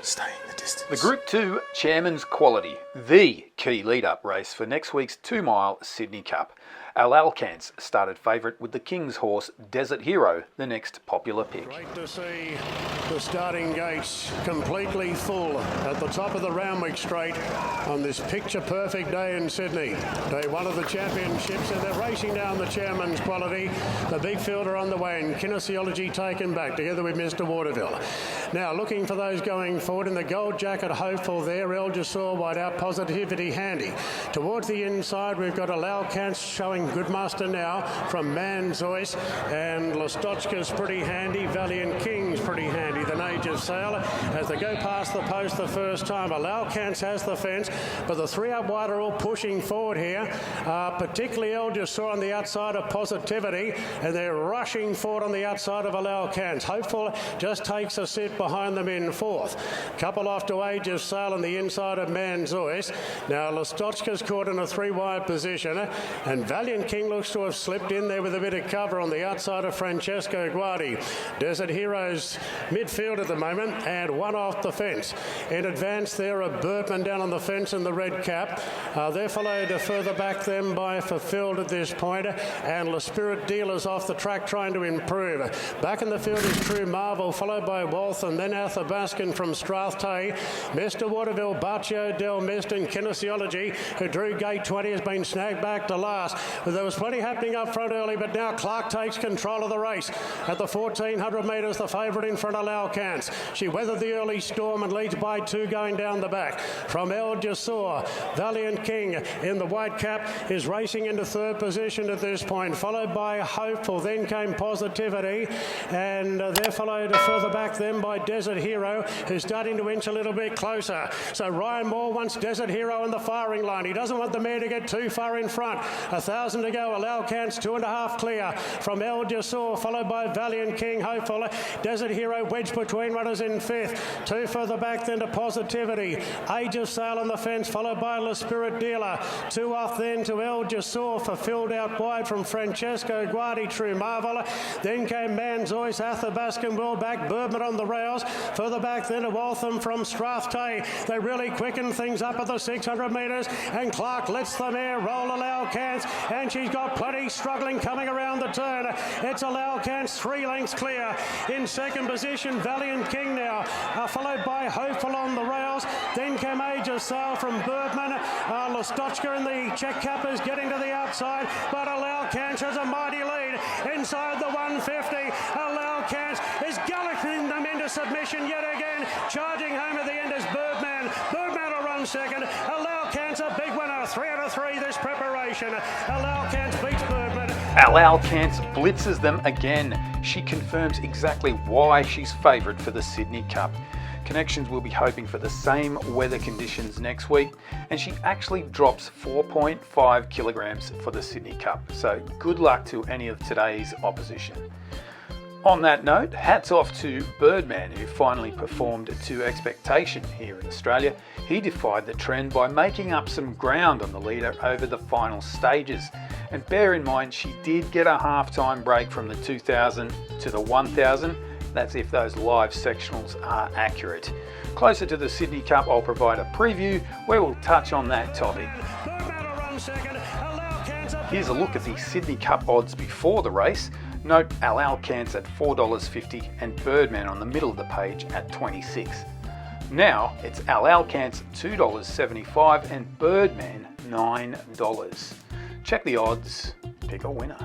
staying the distance. The Group 2 Chairman's Quality, the key lead-up race for next week's 2-mile Sydney Cup. Alalcance started favourite with the King's horse Desert Hero, the next popular pick. Great to see the starting gates completely full at the top of the Randwick Straight on this picture-perfect day in Sydney. Day one of the championships, and they're racing down the Chairman's Quality. The big field are on the way, and Kinesiology taken back together with Mr. Waterville. Now looking for those going forward in the gold jacket, hopeful there. Jasor wide out, Positivity handy. Towards the inside, we've got Alalcance showing good muster now from Manzoice, and Lastotchka's pretty handy. Valiant King's pretty handy. The Age of Sail as they go past the post the first time. Alalcance has the fence, but the three up wide are all pushing forward here, particularly Jasor on the outside of Positivity, and they're rushing forward on the outside of Alalcance. Hopeful just takes a sit behind them in fourth. Couple off to Age of Sail on the inside of Manzoice. Now Lastotchka's caught in a three-wide position, and Valiant King looks to have slipped in there with a bit of cover on the outside of Francesco Guardi. Desert Heroes midfield at the moment, and one off the fence. In advance there are Birdman down on the fence in the red cap. They're followed further back them by Fulfilled at this point, and La Spirit Dealers off the track trying to improve. Back in the field is True Marvel, followed by Waltham, then Athabascan from Strathtay. Mr. Waterville, Baccio Del Mist and Kinesiology, who drew gate 20, has been snagged back to last. There was plenty happening up front early, but now Clark takes control of the race. At the 1400 metres, the favourite in front of Alalcance. She weathered the early storm and leads by two going down the back. From Jasor, Valiant King in the white cap is racing into third position at this point, followed by Hopeful. Then came Positivity, and they're followed further back then by Desert Hero, who's starting to inch a little bit closer. So Ryan Moore wants Desert Hero in the firing line. He doesn't want the mare to get too far in front. 1,000 to go. Alalcance 2.5 clear from Jasor, followed by Valiant King. Hopeful. Desert Hero wedged between runners in fifth. Two further back then to Positivity. Age of Sail on the fence, followed by La Spirit Dealer. Two off then to Jasor, Fulfilled out wide from Francesco Guardi. True Marvel. Then came Manzoice, Athabascan well back. Birdman on the rails. Further back then to Waltham from Strathtay. They really quicken things up at the 600 metres, and Clark lets the mare roll Alalcance, and she's got plenty struggling coming around the turn. It's Alalcance 3 lengths clear. In second position, Valiant King now, followed by Hopeful on the rails. Then came Age of Sail from Birdman. Lastotchka in the check cappers getting to the outside, but Alalcance has a mighty lead inside the 150. Alalcance is galloping them into submission yet again. Charging home at the end is Birdman. Birdman will run second. Alalcance a big winner. 3 out of 3 this preparation. Alalcance beats Birdman. Alalcance blitzes them again. She confirms exactly why she's favourite for the Sydney Cup. Connections will be hoping for the same weather conditions next week, and she actually drops 4.5 kilograms for the Sydney Cup. So good luck to any of today's opposition. On that note, hats off to Birdman, who finally performed to expectation here in Australia. He defied the trend by making up some ground on the leader over the final stages. And bear in mind, she did get a half-time break from the 2000 to the 1000. That's if those live sectionals are accurate. Closer to the Sydney Cup, I'll provide a preview where we'll touch on that topic. Here's a look at the Sydney Cup odds before the race. Note Alalcance at $4.50 and Birdman on the middle of the page at $26. Now it's Alalcance $2.75 and Birdman $9. Check the odds, pick a winner.